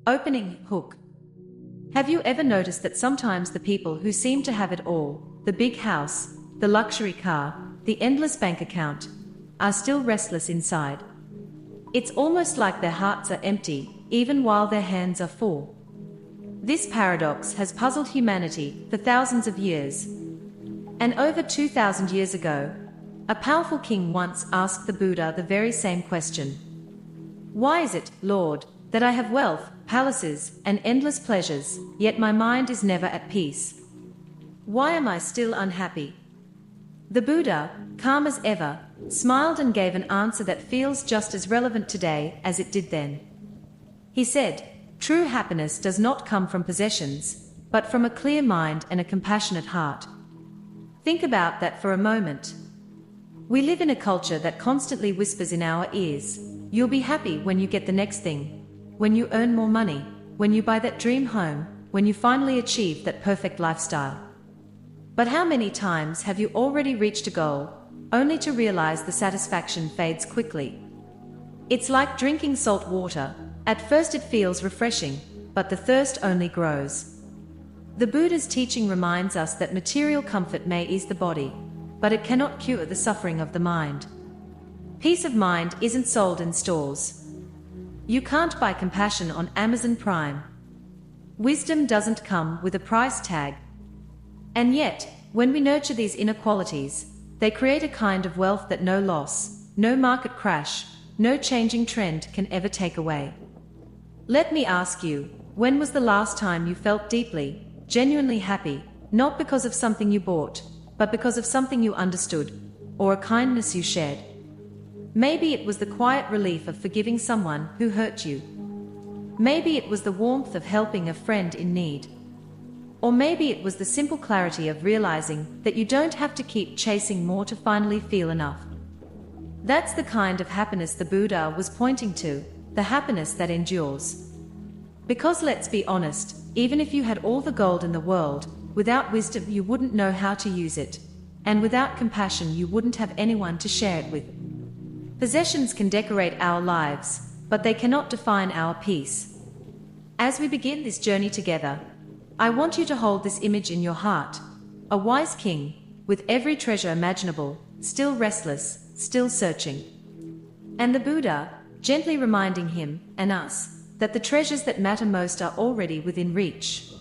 Opening hook. Have you ever noticed that sometimes the people who seem to have it all, the big house, the luxury car, the endless bank account, are still restless inside? It's almost like their hearts are empty, even while their hands are full. This paradox has puzzled humanity for thousands of years. And over 2,000 years ago, a powerful king once asked the Buddha the very same question. Why is it, Lord, that I have wealth, palaces, and endless pleasures, yet my mind is never at peace? Why am I still unhappy? The Buddha, calm as ever, smiled and gave an answer that feels just as relevant today as it did then. He said, "True happiness does not come from possessions, but from a clear mind and a compassionate heart." Think about that for a moment. We live in a culture that constantly whispers in our ears, "You'll be happy when you get the next thing, when you earn more money, when you buy that dream home, when you finally achieve that perfect lifestyle." But how many times have you already reached a goal, only to realize the satisfaction fades quickly? It's like drinking salt water. At first it feels refreshing, but the thirst only grows. The Buddha's teaching reminds us that material comfort may ease the body, but it cannot cure the suffering of the mind. Peace of mind isn't sold in stores. You can't buy compassion on Amazon Prime. Wisdom doesn't come with a price tag. And yet, when we nurture these inner qualities, they create a kind of wealth that no loss, no market crash, no changing trend can ever take away. Let me ask you, when was the last time you felt deeply, genuinely happy, not because of something you bought, but because of something you understood, or a kindness you shared? Maybe it was the quiet relief of forgiving someone who hurt you. Maybe it was the warmth of helping a friend in need. Or maybe it was the simple clarity of realizing that you don't have to keep chasing more to finally feel enough. That's the kind of happiness the Buddha was pointing to, the happiness that endures. Because let's be honest, even if you had all the gold in the world, without wisdom you wouldn't know how to use it. And without compassion you wouldn't have anyone to share it with. Possessions can decorate our lives, but they cannot define our peace. As we begin this journey together, I want you to hold this image in your heart. A wise king, with every treasure imaginable, still restless, still searching. And the Buddha, gently reminding him, and us, that the treasures that matter most are already within reach.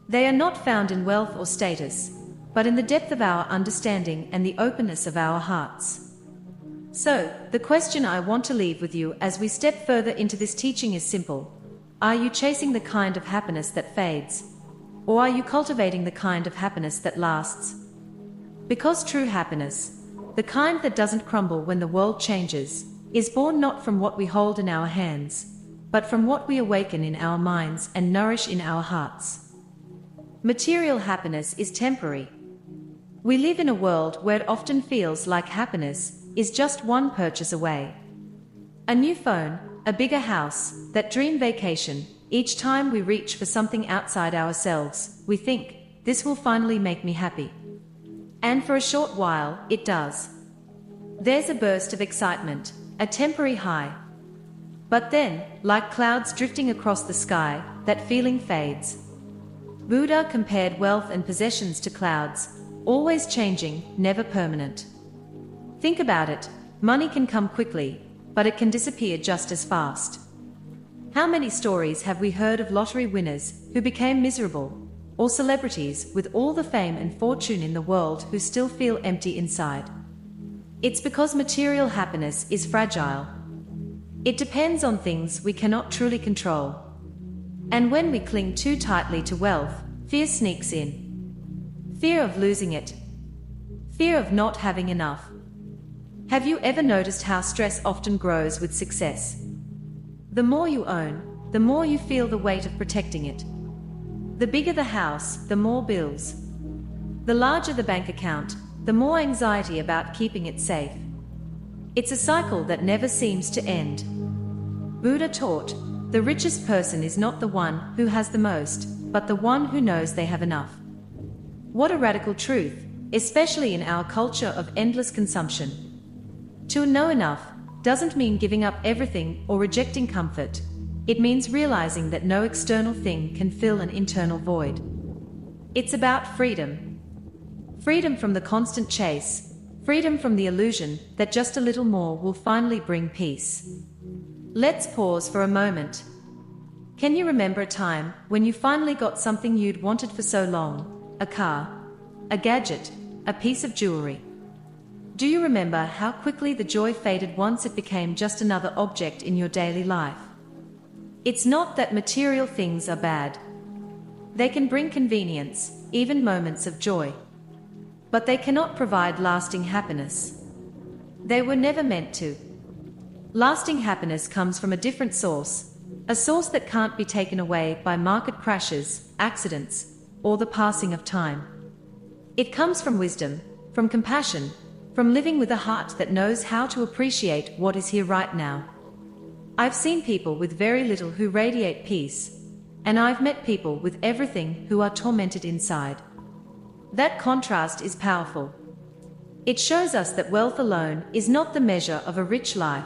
They are not found in wealth or status, but in the depth of our understanding and the openness of our hearts. So, the question I want to leave with you as we step further into this teaching is simple. Are you chasing the kind of happiness that fades? Or are you cultivating the kind of happiness that lasts? Because true happiness, the kind that doesn't crumble when the world changes, is born not from what we hold in our hands, but from what we awaken in our minds and nourish in our hearts. Material happiness is temporary. We live in a world where it often feels like happiness is just one purchase away. A new phone, a bigger house, that dream vacation. Each time we reach for something outside ourselves, we think, this will finally make me happy. And for a short while, it does. There's a burst of excitement, a temporary high. But then, like clouds drifting across the sky, that feeling fades. Buddha compared wealth and possessions to clouds, always changing, never permanent. Think about it, money can come quickly, but it can disappear just as fast. How many stories have we heard of lottery winners who became miserable, or celebrities with all the fame and fortune in the world who still feel empty inside? It's because material happiness is fragile. It depends on things we cannot truly control. And when we cling too tightly to wealth, fear sneaks in. Fear of losing it. Fear of not having enough. Have you ever noticed how stress often grows with success? The more you own, the more you feel the weight of protecting it. The bigger the house, the more bills. The larger the bank account, the more anxiety about keeping it safe. It's a cycle that never seems to end. Buddha taught, the richest person is not the one who has the most, but the one who knows they have enough. What a radical truth, especially in our culture of endless consumption. To know enough doesn't mean giving up everything or rejecting comfort. It means realizing that no external thing can fill an internal void. It's about freedom. Freedom from the constant chase, freedom from the illusion that just a little more will finally bring peace. Let's pause for a moment. Can you remember a time when you finally got something you'd wanted for so long? A car, a gadget, a piece of jewelry. Do you remember how quickly the joy faded once it became just another object in your daily life? It's not that material things are bad. They can bring convenience, even moments of joy. But they cannot provide lasting happiness. They were never meant to. Lasting happiness comes from a different source, a source that can't be taken away by market crashes, accidents, or the passing of time. It comes from wisdom, from compassion, from living with a heart that knows how to appreciate what is here right now. I've seen people with very little who radiate peace, and I've met people with everything who are tormented inside. That contrast is powerful. It shows us that wealth alone is not the measure of a rich life.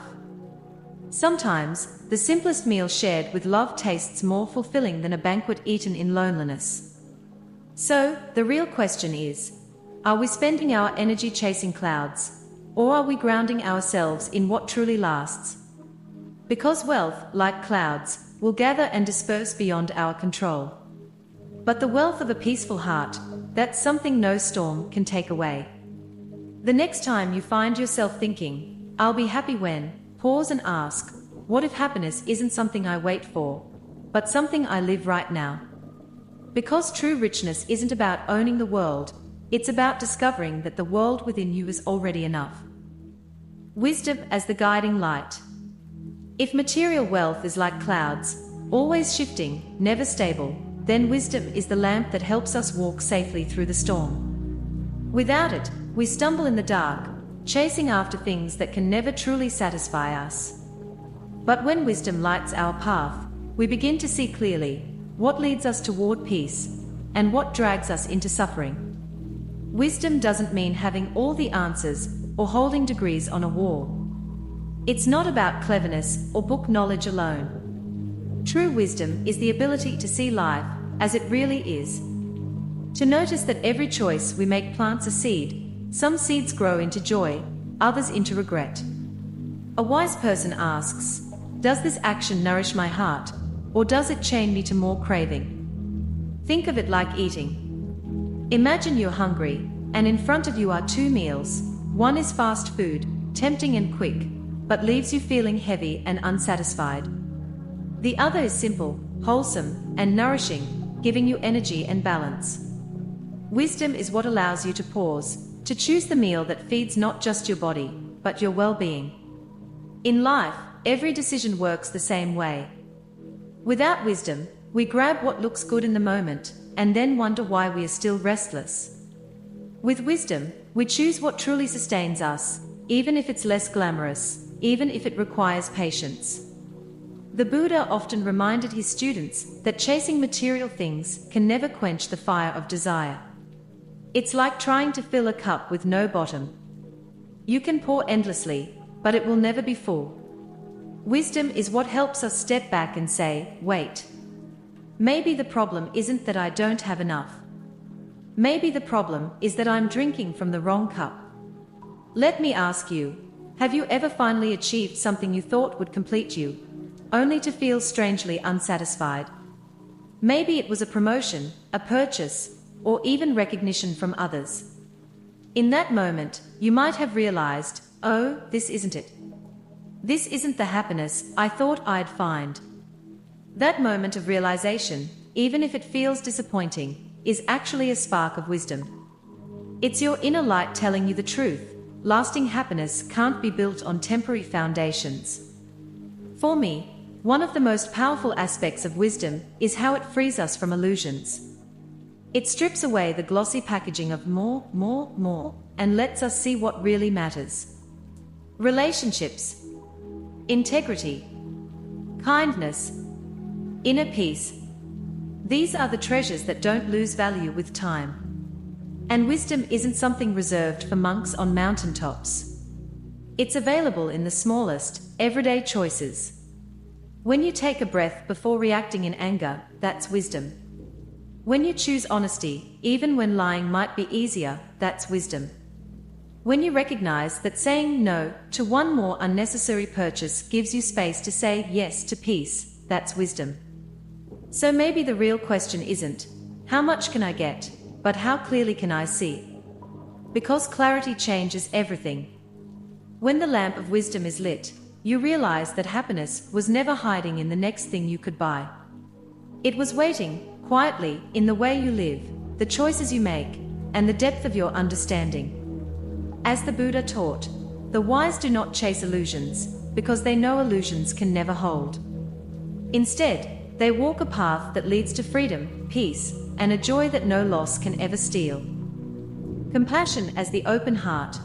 Sometimes, the simplest meal shared with love tastes more fulfilling than a banquet eaten in loneliness. So, the real question is, are we spending our energy chasing clouds, or are we grounding ourselves in what truly lasts? Because wealth, like clouds, will gather and disperse beyond our control. But the wealth of a peaceful heart, that's something no storm can take away. The next time you find yourself thinking, I'll be happy when, pause and ask, what if happiness isn't something I wait for, but something I live right now? Because true richness isn't about owning the world, it's about discovering that the world within you is already enough. Wisdom as the guiding light. If material wealth is like clouds, always shifting, never stable, then wisdom is the lamp that helps us walk safely through the storm. Without it, we stumble in the dark, chasing after things that can never truly satisfy us. But when wisdom lights our path, we begin to see clearly what leads us toward peace and what drags us into suffering. Wisdom doesn't mean having all the answers or holding degrees on a wall. It's not about cleverness or book knowledge alone. True wisdom is the ability to see life as it really is. To notice that every choice we make plants a seed. Some seeds grow into joy, others into regret. A wise person asks, does this action nourish my heart, or does it chain me to more craving? Think of it like eating. Imagine you're hungry, and in front of you are two meals. One is fast food, tempting and quick, but leaves you feeling heavy and unsatisfied. The other is simple, wholesome, and nourishing, giving you energy and balance. Wisdom is what allows you to pause, to choose the meal that feeds not just your body, but your well-being. In life, every decision works the same way. Without wisdom, we grab what looks good in the moment, and then wonder why we are still restless. With wisdom, we choose what truly sustains us, even if it's less glamorous, even if it requires patience. The Buddha often reminded his students that chasing material things can never quench the fire of desire. It's like trying to fill a cup with no bottom. You can pour endlessly, but it will never be full. Wisdom is what helps us step back and say, wait. Maybe the problem isn't that I don't have enough. Maybe the problem is that I'm drinking from the wrong cup. Let me ask you, have you ever finally achieved something you thought would complete you, only to feel strangely unsatisfied? Maybe it was a promotion, a purchase, or even recognition from others. In that moment, you might have realized, oh, this isn't it. This isn't the happiness I thought I'd find. That moment of realization, even if it feels disappointing, is actually a spark of wisdom. It's your inner light telling you the truth. Lasting happiness can't be built on temporary foundations. For me, one of the most powerful aspects of wisdom is how it frees us from illusions. It strips away the glossy packaging of more, and lets us see what really matters. Relationships, integrity, kindness, inner peace. These are the treasures that don't lose value with time. And wisdom isn't something reserved for monks on mountaintops. It's available in the smallest, everyday choices. When you take a breath before reacting in anger, that's wisdom. When you choose honesty, even when lying might be easier, that's wisdom. When you recognize that saying no to one more unnecessary purchase gives you space to say yes to peace, that's wisdom. So maybe the real question isn't, how much can I get, but how clearly can I see? Because clarity changes everything. When the lamp of wisdom is lit, you realize that happiness was never hiding in the next thing you could buy. It was waiting, quietly, in the way you live, the choices you make, and the depth of your understanding. As the Buddha taught, the wise do not chase illusions, because they know illusions can never hold. Instead, they walk a path that leads to freedom, peace, and a joy that no loss can ever steal. Compassion as the open heart.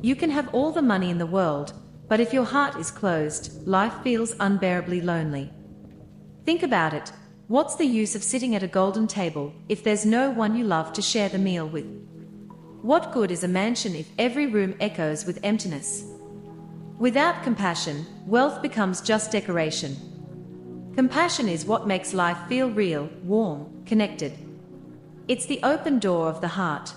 You can have all the money in the world, but if your heart is closed, life feels unbearably lonely. Think about it. What's the use of sitting at a golden table if there's no one you love to share the meal with? What good is a mansion if every room echoes with emptiness? Without compassion, wealth becomes just decoration. Compassion is what makes life feel real, warm, connected. It's the open door of the heart.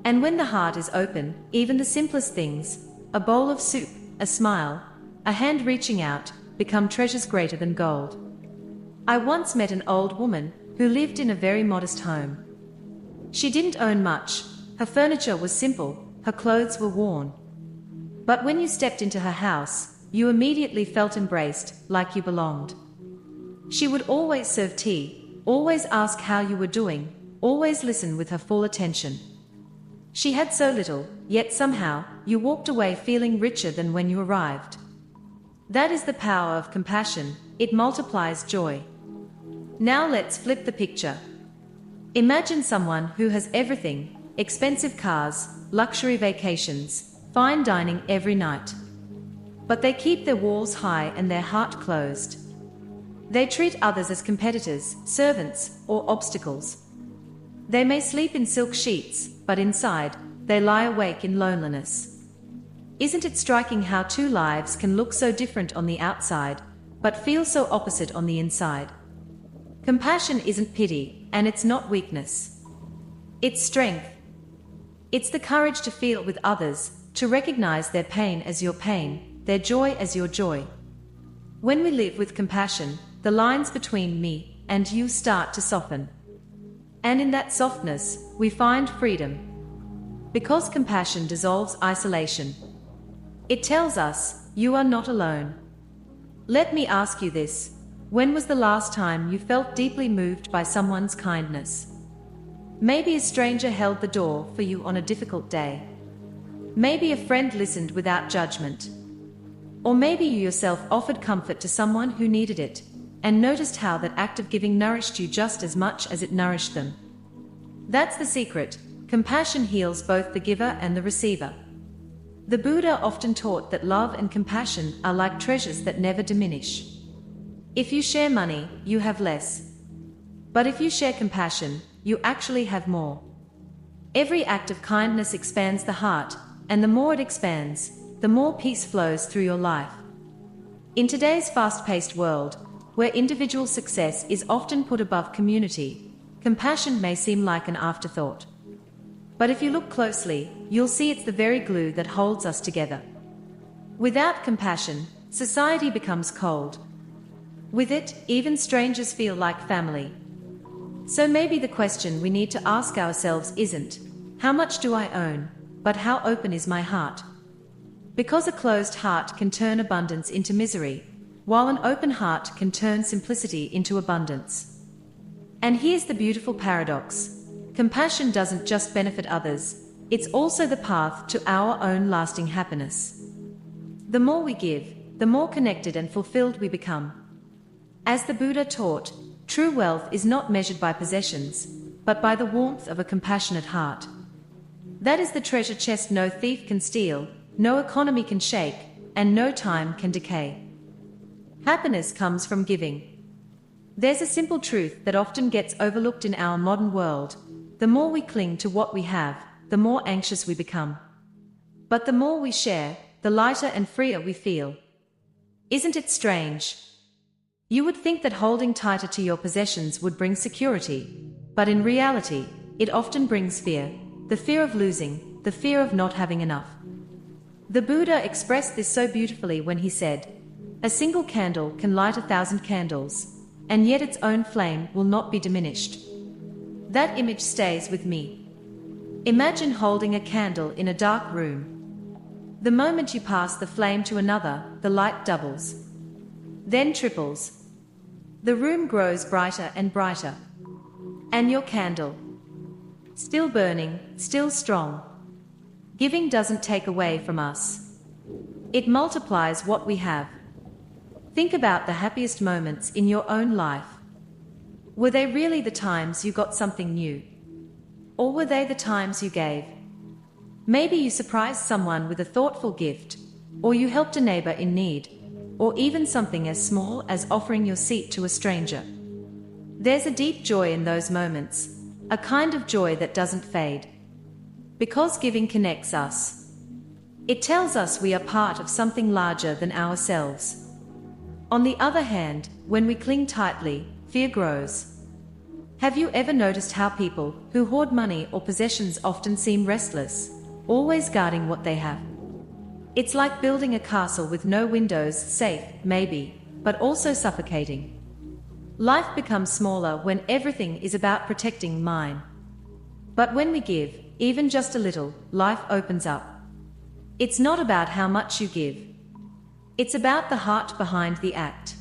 And when the heart is open, even the simplest things, a bowl of soup, a smile, a hand reaching out, become treasures greater than gold. I once met an old woman who lived in a very modest home. She didn't own much, her furniture was simple, her clothes were worn. But when you stepped into her house, you immediately felt embraced, like you belonged. She would always serve tea, always ask how you were doing, always listen with her full attention. She had so little, yet somehow, you walked away feeling richer than when you arrived. That is the power of compassion, it multiplies joy. Now let's flip the picture. Imagine someone who has everything, expensive cars, luxury vacations, fine dining every night. But they keep their walls high and their heart closed. They treat others as competitors, servants, or obstacles. They may sleep in silk sheets, but inside, they lie awake in loneliness. Isn't it striking how two lives can look so different on the outside, but feel so opposite on the inside? Compassion isn't pity, and it's not weakness. It's strength. It's the courage to feel with others, to recognize their pain as your pain, their joy as your joy. When we live with compassion, the lines between me and you start to soften. And in that softness, we find freedom. Because compassion dissolves isolation. It tells us, you are not alone. Let me ask you this. When was the last time you felt deeply moved by someone's kindness? Maybe a stranger held the door for you on a difficult day. Maybe a friend listened without judgment. Or maybe you yourself offered comfort to someone who needed it, and noticed how that act of giving nourished you just as much as it nourished them. That's the secret. Compassion heals both the giver and the receiver. The Buddha often taught that love and compassion are like treasures that never diminish. If you share money, you have less. But if you share compassion, you actually have more. Every act of kindness expands the heart, and the more it expands, the more peace flows through your life. In today's fast-paced world, where individual success is often put above community, compassion may seem like an afterthought. But if you look closely, you'll see it's the very glue that holds us together. Without compassion, society becomes cold. With it, even strangers feel like family. So maybe the question we need to ask ourselves isn't, how much do I own, but how open is my heart? Because a closed heart can turn abundance into misery, while an open heart can turn simplicity into abundance. And here's the beautiful paradox. Compassion doesn't just benefit others, it's also the path to our own lasting happiness. The more we give, the more connected and fulfilled we become. As the Buddha taught, true wealth is not measured by possessions, but by the warmth of a compassionate heart. That is the treasure chest no thief can steal, no economy can shake, and no time can decay. Happiness comes from giving. There's a simple truth that often gets overlooked in our modern world. The more we cling to what we have, the more anxious we become. But the more we share, the lighter and freer we feel. Isn't it strange? You would think that holding tighter to your possessions would bring security, but in reality, it often brings fear, the fear of losing, the fear of not having enough. The Buddha expressed this so beautifully when he said, "A single candle can light 1,000 candles, and yet its own flame will not be diminished." That image stays with me. Imagine holding a candle in a dark room. The moment you pass the flame to another, the light doubles, then triples. The room grows brighter and brighter. And your candle, still burning, still strong. Giving doesn't take away from us. It multiplies what we have. Think about the happiest moments in your own life. Were they really the times you got something new? Or were they the times you gave? Maybe you surprised someone with a thoughtful gift, or you helped a neighbor in need, or even something as small as offering your seat to a stranger. There's a deep joy in those moments, a kind of joy that doesn't fade. Because giving connects us. It tells us we are part of something larger than ourselves. On the other hand, when we cling tightly, fear grows. Have you ever noticed how people who hoard money or possessions often seem restless, always guarding what they have? It's like building a castle with no windows, safe, maybe, but also suffocating. Life becomes smaller when everything is about protecting mine. But when we give, even just a little, life opens up. It's not about how much you give. It's about the heart behind the act.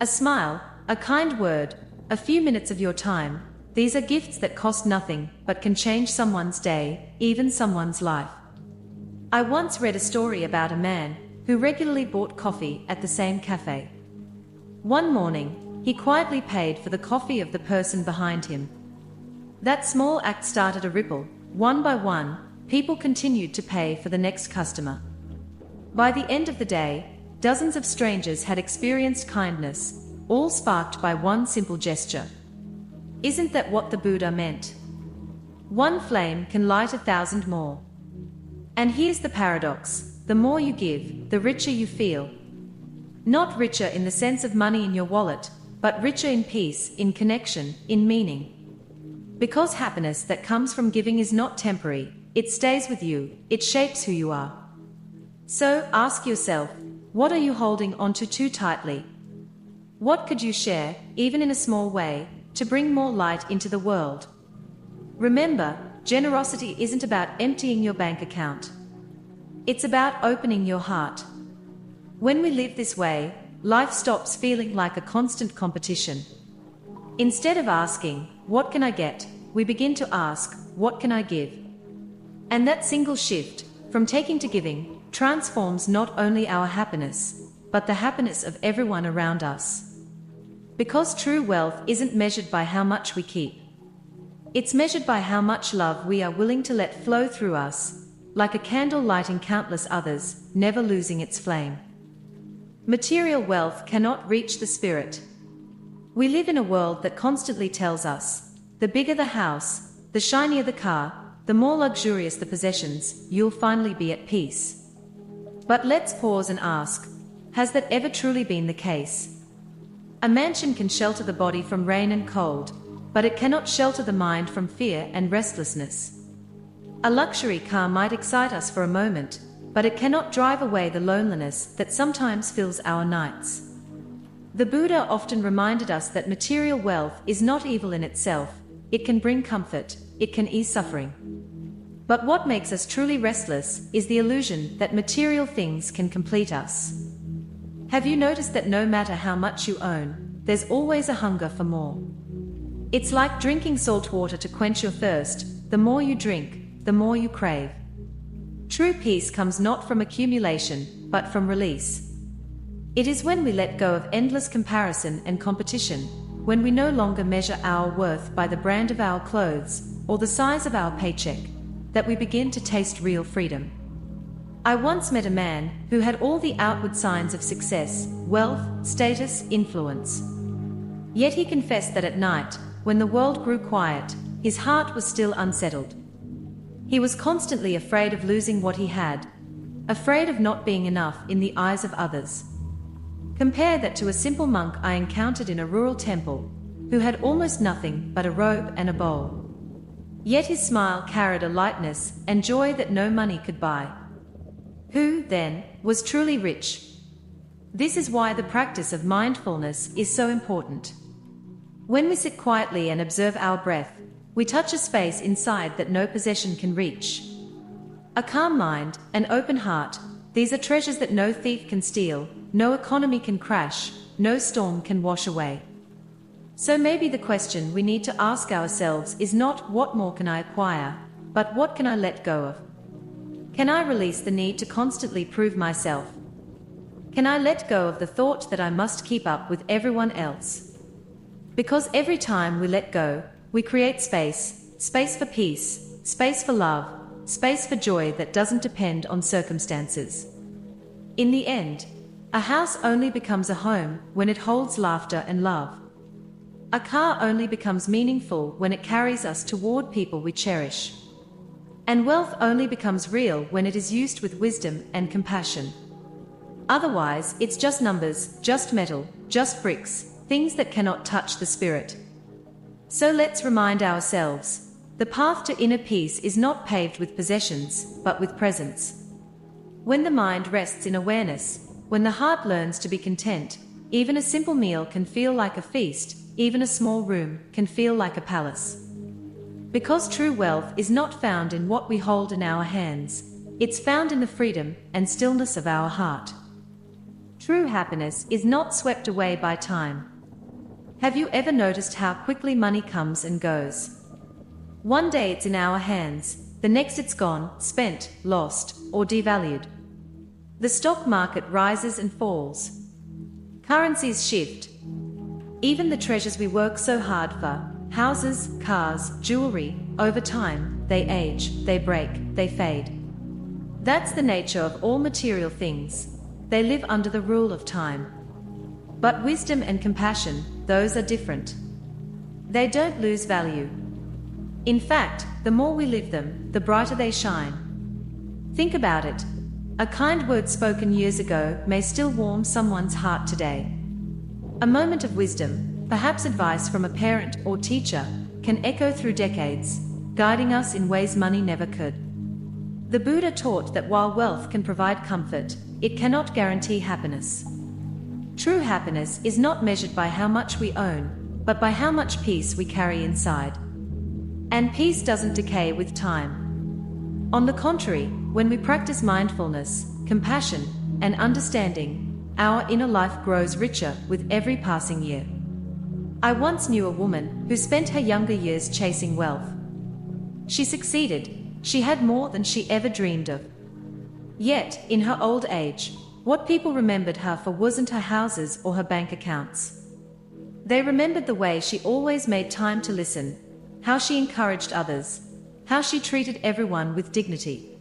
A smile, a kind word, a few minutes of your time, these are gifts that cost nothing but can change someone's day, even someone's life. I once read a story about a man who regularly bought coffee at the same cafe. One morning, he quietly paid for the coffee of the person behind him. That small act started a ripple. One by one, people continued to pay for the next customer. By the end of the day, dozens of strangers had experienced kindness, all sparked by one simple gesture. Isn't that what the Buddha meant? One flame can light 1,000 more. And here's the paradox: the more you give, the richer you feel. Not richer in the sense of money in your wallet, but richer in peace, in connection, in meaning. Because happiness that comes from giving is not temporary, it stays with you, it shapes who you are. So, ask yourself, what are you holding onto too tightly? What could you share, even in a small way, to bring more light into the world? Remember, generosity isn't about emptying your bank account. It's about opening your heart. When we live this way, life stops feeling like a constant competition. Instead of asking, "What can I get?" we begin to ask, "What can I give?" And that single shift, from taking to giving, transforms not only our happiness, but the happiness of everyone around us. Because true wealth isn't measured by how much we keep. It's measured by how much love we are willing to let flow through us, like a candle lighting countless others, never losing its flame. Material wealth cannot reach the spirit. We live in a world that constantly tells us, the bigger the house, the shinier the car, the more luxurious the possessions, you'll finally be at peace. But let's pause and ask, has that ever truly been the case? A mansion can shelter the body from rain and cold, but it cannot shelter the mind from fear and restlessness. A luxury car might excite us for a moment, but it cannot drive away the loneliness that sometimes fills our nights. The Buddha often reminded us that material wealth is not evil in itself. It can bring comfort, it can ease suffering. But what makes us truly restless is the illusion that material things can complete us. Have you noticed that no matter how much you own, there's always a hunger for more? It's like drinking salt water to quench your thirst. The more you drink, the more you crave. True peace comes not from accumulation, but from release. It is when we let go of endless comparison and competition, when we no longer measure our worth by the brand of our clothes or the size of our paycheck, that we begin to taste real freedom. I once met a man who had all the outward signs of success, wealth, status, influence. Yet he confessed that at night, when the world grew quiet, his heart was still unsettled. He was constantly afraid of losing what he had, afraid of not being enough in the eyes of others. Compare that to a simple monk I encountered in a rural temple, who had almost nothing but a robe and a bowl. Yet his smile carried a lightness and joy that no money could buy. Who, then, was truly rich? This is why the practice of mindfulness is so important. When we sit quietly and observe our breath, we touch a space inside that no possession can reach. A calm mind, an open heart, these are treasures that no thief can steal, no economy can crash, no storm can wash away. So maybe the question we need to ask ourselves is not what more can I acquire, but what can I let go of? Can I release the need to constantly prove myself? Can I let go of the thought that I must keep up with everyone else? Because every time we let go, we create space, space for peace, space for love, space for joy that doesn't depend on circumstances. In the end, a house only becomes a home when it holds laughter and love. A car only becomes meaningful when it carries us toward people we cherish. And wealth only becomes real when it is used with wisdom and compassion. Otherwise, it's just numbers, just metal, just bricks, things that cannot touch the spirit. So let's remind ourselves, the path to inner peace is not paved with possessions, but with presence. When the mind rests in awareness, when the heart learns to be content, even a simple meal can feel like a feast, even a small room can feel like a palace. Because true wealth is not found in what we hold in our hands, it's found in the freedom and stillness of our heart. True happiness is not swept away by time. Have you ever noticed how quickly money comes and goes? One day it's in our hands, the next it's gone, spent, lost, or devalued. The stock market rises and falls. Currencies shift. Even the treasures we work so hard for, houses, cars, jewelry, over time, they age, they break, they fade. That's the nature of all material things. They live under the rule of time. But wisdom and compassion, those are different. They don't lose value. In fact, the more we live them, the brighter they shine. Think about it. A kind word spoken years ago may still warm someone's heart today. A moment of wisdom, perhaps advice from a parent or teacher, can echo through decades, guiding us in ways money never could. The Buddha taught that while wealth can provide comfort, it cannot guarantee happiness. True happiness is not measured by how much we own, but by how much peace we carry inside. And peace doesn't decay with time. On the contrary, when we practice mindfulness, compassion, and understanding, our inner life grows richer with every passing year. I once knew a woman who spent her younger years chasing wealth. She succeeded. She had more than she ever dreamed of. Yet, in her old age, what people remembered her for wasn't her houses or her bank accounts. They remembered the way she always made time to listen, how she encouraged others, how she treated everyone with dignity.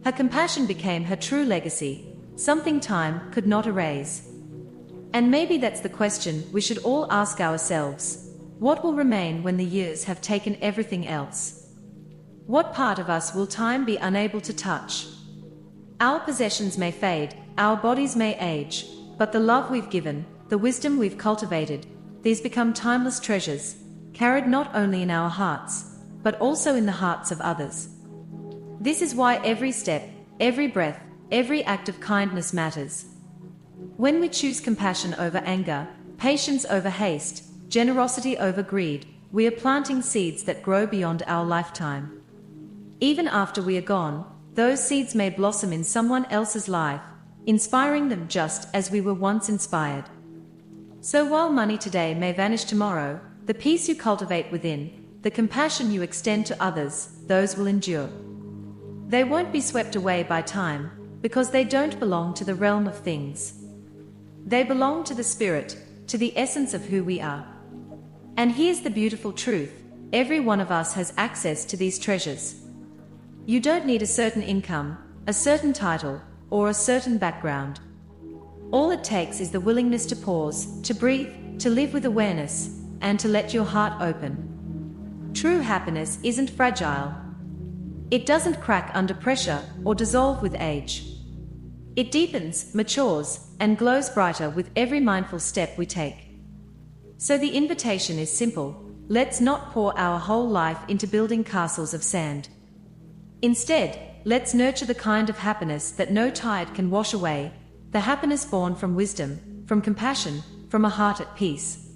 Her compassion became her true legacy, something time could not erase. And maybe that's the question we should all ask ourselves. What will remain when the years have taken everything else? What part of us will time be unable to touch? Our possessions may fade, our bodies may age, but the love we've given, the wisdom we've cultivated, these become timeless treasures, carried not only in our hearts, but also in the hearts of others. This is why every step, every breath, every act of kindness matters. When we choose compassion over anger, patience over haste, generosity over greed, we are planting seeds that grow beyond our lifetime. Even after we are gone, those seeds may blossom in someone else's life, inspiring them just as we were once inspired. So while money today may vanish tomorrow, the peace you cultivate within, the compassion you extend to others, those will endure. They won't be swept away by time, because they don't belong to the realm of things. They belong to the spirit, to the essence of who we are. And here's the beautiful truth: every one of us has access to these treasures. You don't need a certain income, a certain title, or a certain background. All it takes is the willingness to pause, to breathe, to live with awareness, and to let your heart open. True happiness isn't fragile. It doesn't crack under pressure or dissolve with age. It deepens, matures, and glows brighter with every mindful step we take. So the invitation is simple: let's not pour our whole life into building castles of sand. Instead, let's nurture the kind of happiness that no tide can wash away, the happiness born from wisdom, from compassion, from a heart at peace.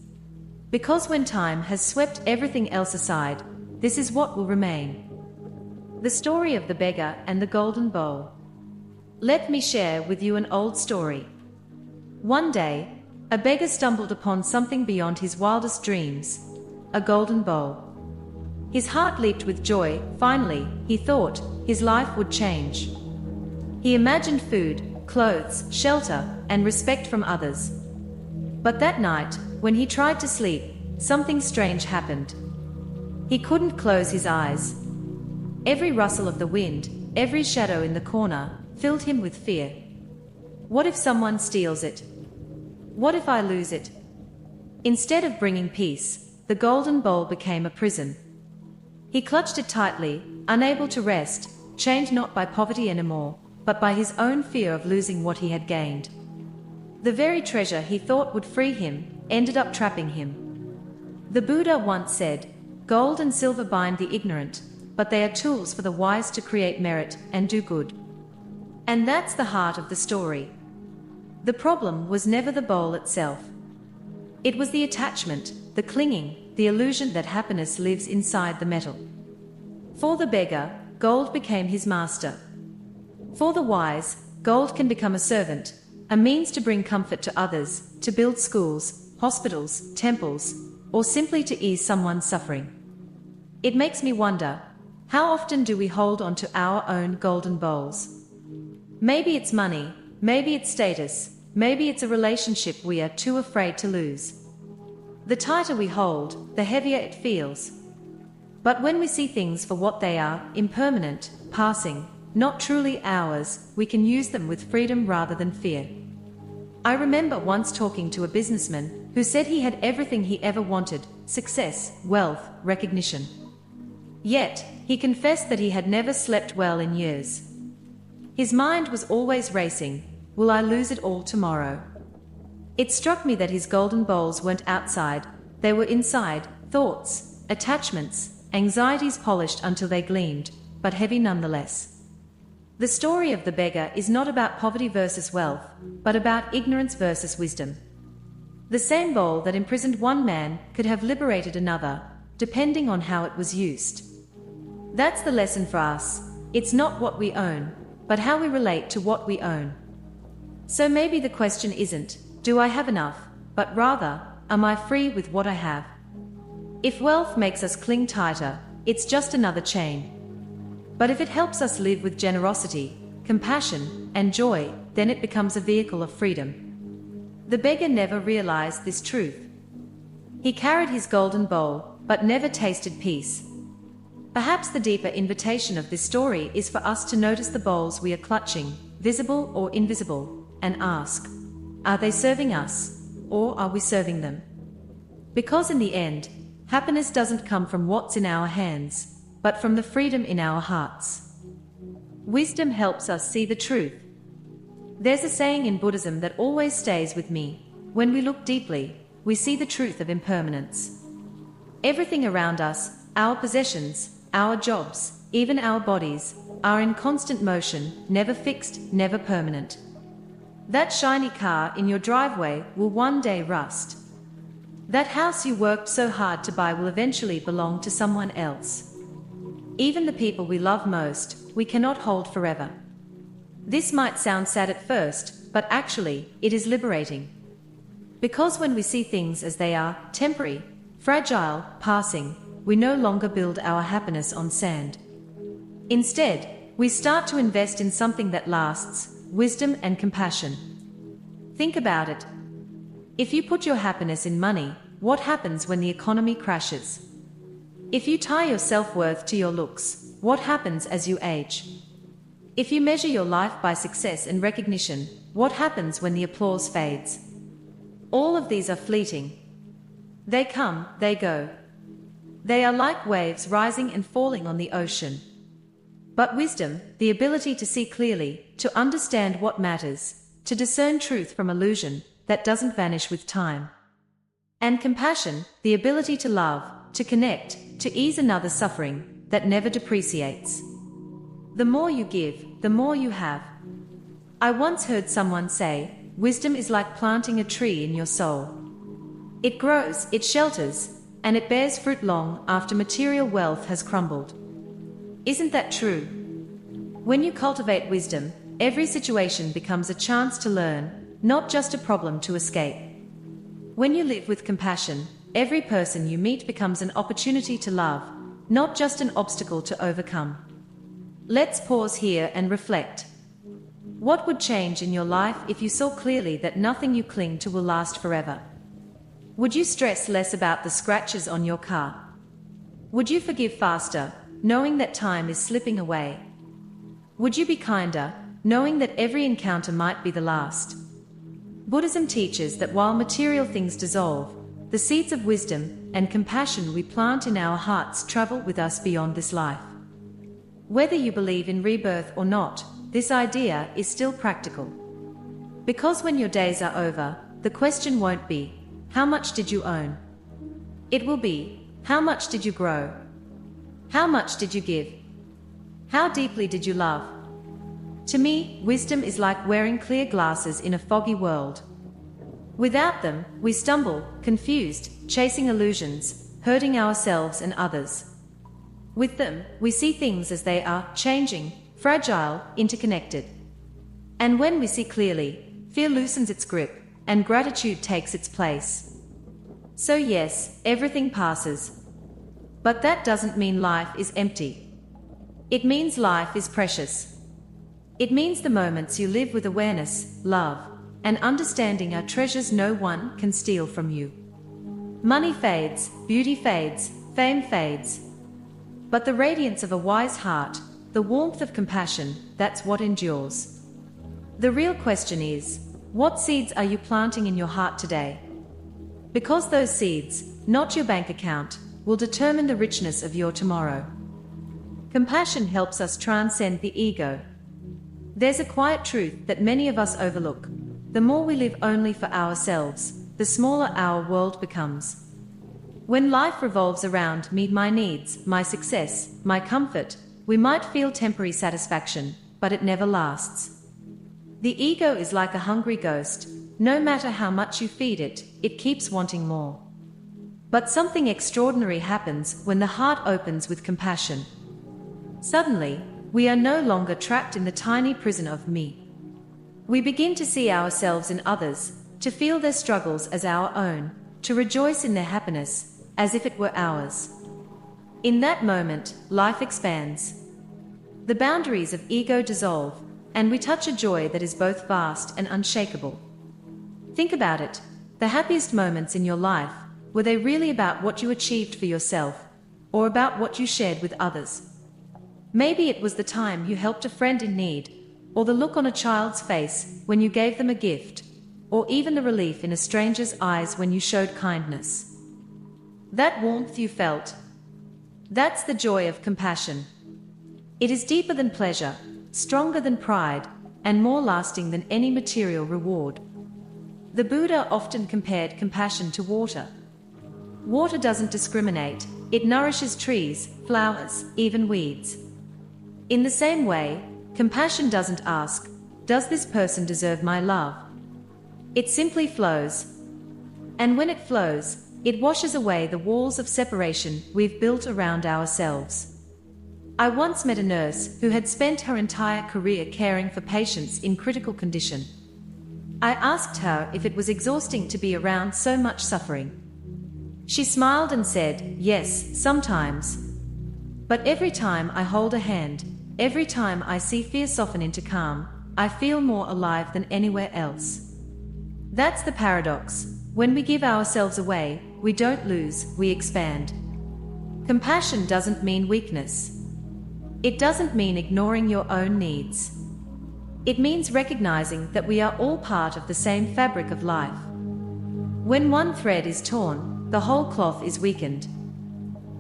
Because when time has swept everything else aside, this is what will remain. The story of the beggar and the golden bowl. Let me share with you an old story. One day, a beggar stumbled upon something beyond his wildest dreams: a golden bowl. His heart leaped with joy. Finally, he thought, his life would change. He imagined food, clothes, shelter, and respect from others. But that night, when he tried to sleep, something strange happened. He couldn't close his eyes. Every rustle of the wind, every shadow in the corner, filled him with fear. What if someone steals it? What if I lose it? Instead of bringing peace, the golden bowl became a prison. He clutched it tightly, unable to rest, chained not by poverty anymore, but by his own fear of losing what he had gained. The very treasure he thought would free him ended up trapping him. The Buddha once said, "Gold and silver bind the ignorant, but they are tools for the wise to create merit and do good." And that's the heart of the story. The problem was never the bowl itself. It was the attachment, the clinging, the illusion that happiness lives inside the metal. For the beggar, gold became his master. For the wise, gold can become a servant, a means to bring comfort to others, to build schools, hospitals, temples, or simply to ease someone's suffering. It makes me wonder, how often do we hold on to our own golden bowls? Maybe it's money, maybe it's status, maybe it's a relationship we are too afraid to lose. The tighter we hold, the heavier it feels. But when we see things for what they are, impermanent, passing, not truly ours, we can use them with freedom rather than fear. I remember once talking to a businessman who said he had everything he ever wanted: success, wealth, recognition. Yet, he confessed that he had never slept well in years. His mind was always racing: will I lose it all tomorrow? It struck me that his golden bowls weren't outside, they were inside: thoughts, attachments, anxieties polished until they gleamed, but heavy nonetheless. The story of the beggar is not about poverty versus wealth, but about ignorance versus wisdom. The same bowl that imprisoned one man could have liberated another, depending on how it was used. That's the lesson for us. It's not what we own, but how we relate to what we own. So maybe the question isn't, do I have enough, but rather, am I free with what I have? If wealth makes us cling tighter, it's just another chain. But if it helps us live with generosity, compassion, and joy, then it becomes a vehicle of freedom. The beggar never realized this truth. He carried his golden bowl, but never tasted peace. Perhaps the deeper invitation of this story is for us to notice the bowls we are clutching, visible or invisible, and ask, are they serving us, or are we serving them? Because in the end, happiness doesn't come from what's in our hands, but from the freedom in our hearts. Wisdom helps us see the truth. There's a saying in Buddhism that always stays with me: when we look deeply, we see the truth of impermanence. Everything around us, our possessions, our jobs, even our bodies, are in constant motion, never fixed, never permanent. That shiny car in your driveway will one day rust. That house you worked so hard to buy will eventually belong to someone else. Even the people we love most, we cannot hold forever. This might sound sad at first, but actually, it is liberating. Because when we see things as they are, temporary, fragile, passing, we no longer build our happiness on sand. Instead, we start to invest in something that lasts: wisdom and compassion. Think about it. If you put your happiness in money, what happens when the economy crashes? If you tie your self-worth to your looks, what happens as you age? If you measure your life by success and recognition, what happens when the applause fades? All of these are fleeting. They come, they go. They are like waves rising and falling on the ocean. But wisdom, the ability to see clearly, to understand what matters, to discern truth from illusion that doesn't vanish with time. And compassion, the ability to love, to connect, to ease another's suffering, that never depreciates. The more you give, the more you have. I once heard someone say, wisdom is like planting a tree in your soul. It grows, it shelters, and it bears fruit long after material wealth has crumbled. Isn't that true? When you cultivate wisdom, every situation becomes a chance to learn, not just a problem to escape. When you live with compassion, every person you meet becomes an opportunity to love, not just an obstacle to overcome. Let's pause here and reflect. What would change in your life if you saw clearly that nothing you cling to will last forever? Would you stress less about the scratches on your car? Would you forgive faster, knowing that time is slipping away? Would you be kinder, knowing that every encounter might be the last? Buddhism teaches that while material things dissolve, the seeds of wisdom and compassion we plant in our hearts travel with us beyond this life. Whether you believe in rebirth or not, this idea is still practical. Because when your days are over, the question won't be, how much did you own? It will be, how much did you grow? How much did you give? How deeply did you love? To me, wisdom is like wearing clear glasses in a foggy world. Without them, we stumble, confused, chasing illusions, hurting ourselves and others. With them, we see things as they are, changing, fragile, interconnected. And when we see clearly, fear loosens its grip, and gratitude takes its place. So yes, everything passes. But that doesn't mean life is empty. It means life is precious. It means the moments you live with awareness, love, and understanding are treasures no one can steal from you. Money fades, beauty fades, fame fades. But the radiance of a wise heart, the warmth of compassion, that's what endures. The real question is, what seeds are you planting in your heart today? Because those seeds, not your bank account, will determine the richness of your tomorrow. Compassion helps us transcend the ego. There's a quiet truth that many of us overlook. The more we live only for ourselves, the smaller our world becomes. When life revolves around me, my needs, my success, my comfort, we might feel temporary satisfaction, but it never lasts. The ego is like a hungry ghost. No matter how much you feed it, it keeps wanting more. But something extraordinary happens when the heart opens with compassion. Suddenly, we are no longer trapped in the tiny prison of me. We begin to see ourselves in others, to feel their struggles as our own, to rejoice in their happiness, as if it were ours. In that moment, life expands. The boundaries of ego dissolve, and we touch a joy that is both vast and unshakable. Think about it. The happiest moments in your life, were they really about what you achieved for yourself, or about what you shared with others? Maybe it was the time you helped a friend in need, or the look on a child's face when you gave them a gift, or even the relief in a stranger's eyes when you showed kindness. That warmth you felt, that's the joy of compassion. It is deeper than pleasure, stronger than pride, and more lasting than any material reward. The Buddha often compared compassion to water. Water doesn't discriminate, it nourishes trees, flowers, even weeds. In the same way, compassion doesn't ask, does this person deserve my love? It simply flows. And when it flows, it washes away the walls of separation we've built around ourselves. I once met a nurse who had spent her entire career caring for patients in critical condition. I asked her if it was exhausting to be around so much suffering. She smiled and said, yes, sometimes. But every time I hold a hand, every time I see fear soften into calm, I feel more alive than anywhere else. That's the paradox. When we give ourselves away, we don't lose, we expand. Compassion doesn't mean weakness. It doesn't mean ignoring your own needs. It means recognizing that we are all part of the same fabric of life. When one thread is torn, the whole cloth is weakened.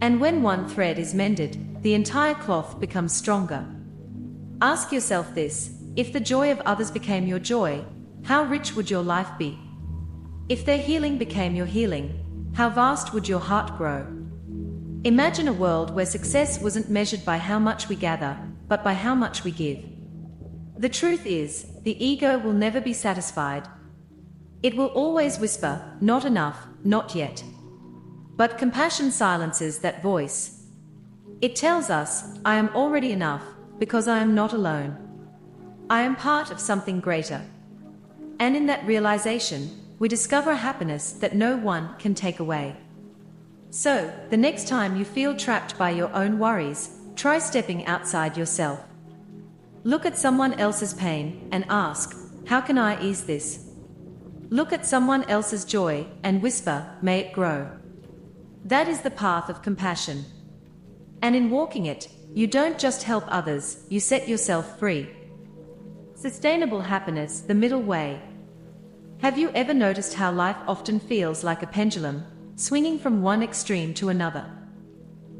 And when one thread is mended, the entire cloth becomes stronger. Ask yourself this: if the joy of others became your joy, how rich would your life be? If their healing became your healing, how vast would your heart grow? Imagine a world where success wasn't measured by how much we gather, but by how much we give. The truth is, the ego will never be satisfied. It will always whisper, not enough, not yet. But compassion silences that voice. It tells us, I am already enough, because I am not alone. I am part of something greater. And in that realization, we discover happiness that no one can take away. So, the next time you feel trapped by your own worries, try stepping outside yourself. Look at someone else's pain and ask, how can I ease this? Look at someone else's joy and whisper, may it grow. That is the path of compassion. And in walking it, you don't just help others, you set yourself free. Sustainable happiness, the middle way. Have you ever noticed how life often feels like a pendulum, swinging from one extreme to another?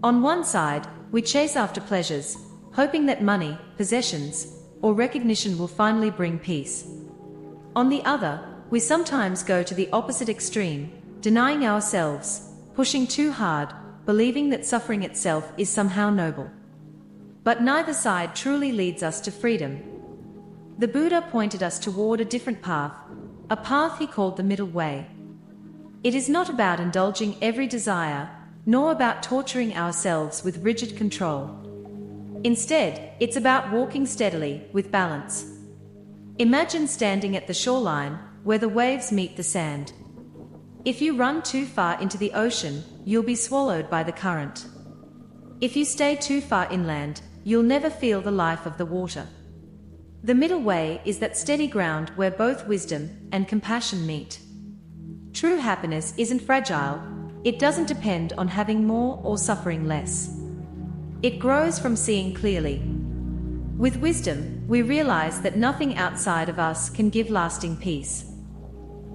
On one side, we chase after pleasures, hoping that money, possessions, or recognition will finally bring peace. On the other, we sometimes go to the opposite extreme, denying ourselves, pushing too hard, believing that suffering itself is somehow noble. But neither side truly leads us to freedom. The Buddha pointed us toward a different path, a path he called the middle way. It is not about indulging every desire, nor about torturing ourselves with rigid control. Instead, it's about walking steadily, with balance. Imagine standing at the shoreline, where the waves meet the sand. If you run too far into the ocean, you'll be swallowed by the current. If you stay too far inland, you'll never feel the life of the water. The middle way is that steady ground where both wisdom and compassion meet. True happiness isn't fragile. It doesn't depend on having more or suffering less. It grows from seeing clearly. With wisdom, we realize that nothing outside of us can give lasting peace.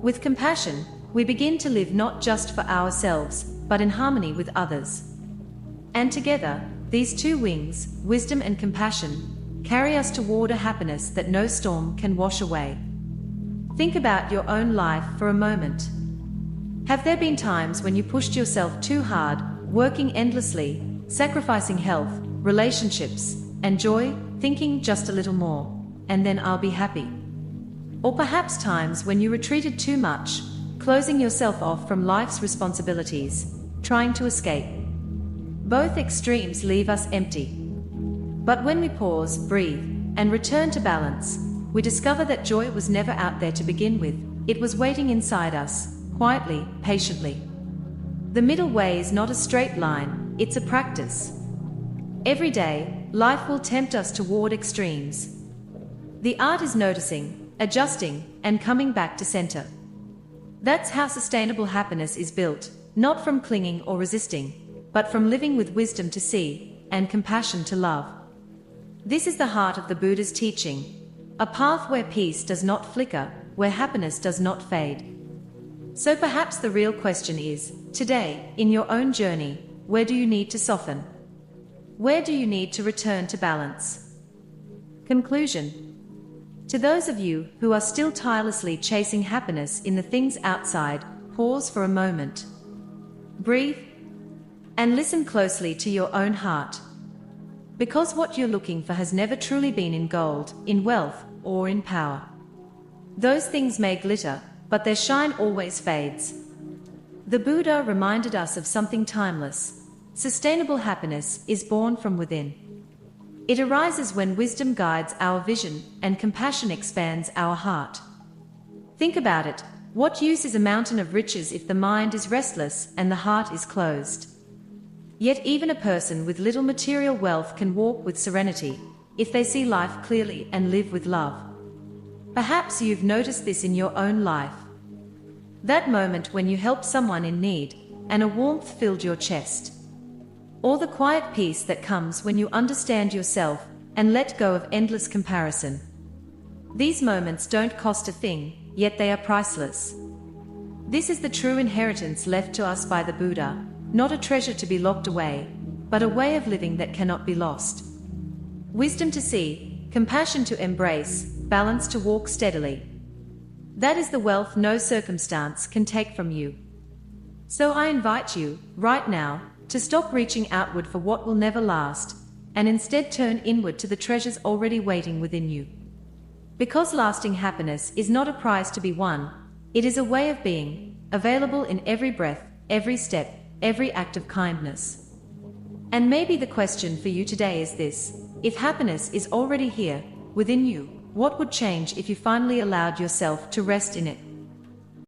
With compassion, we begin to live not just for ourselves, but in harmony with others. And together, these two wings, wisdom and compassion, carry us toward a happiness that no storm can wash away. Think about your own life for a moment. Have there been times when you pushed yourself too hard, working endlessly, sacrificing health, relationships, and joy, thinking just a little more, and then I'll be happy? Or perhaps times when you retreated too much, closing yourself off from life's responsibilities, trying to escape. Both extremes leave us empty. But when we pause, breathe, and return to balance, we discover that joy was never out there to begin with. It was waiting inside us, quietly, patiently. The middle way is not a straight line, it's a practice. Every day, life will tempt us toward extremes. The art is noticing, adjusting, and coming back to center. That's how sustainable happiness is built, not from clinging or resisting, but from living with wisdom to see, and compassion to love. This is the heart of the Buddha's teaching, a path where peace does not flicker, where happiness does not fade. So perhaps the real question is, today, in your own journey, where do you need to soften? Where do you need to return to balance? Conclusion. To those of you who are still tirelessly chasing happiness in the things outside, pause for a moment. Breathe, and listen closely to your own heart. Because what you're looking for has never truly been in gold, in wealth, or in power. Those things may glitter, but their shine always fades. The Buddha reminded us of something timeless. Sustainable happiness is born from within. It arises when wisdom guides our vision and compassion expands our heart. Think about it. What use is a mountain of riches if the mind is restless and the heart is closed? Yet even a person with little material wealth can walk with serenity if they see life clearly and live with love. Perhaps you've noticed this in your own life. That moment when you helped someone in need and a warmth filled your chest. Or the quiet peace that comes when you understand yourself and let go of endless comparison. These moments don't cost a thing, yet they are priceless. This is the true inheritance left to us by the Buddha, not a treasure to be locked away, but a way of living that cannot be lost. Wisdom to see, compassion to embrace, balance to walk steadily. That is the wealth no circumstance can take from you. So I invite you, right now, to stop reaching outward for what will never last, and instead turn inward to the treasures already waiting within you. Because lasting happiness is not a prize to be won, it is a way of being, available in every breath, every step, every act of kindness. And maybe the question for you today is this: if happiness is already here, within you, what would change if you finally allowed yourself to rest in it?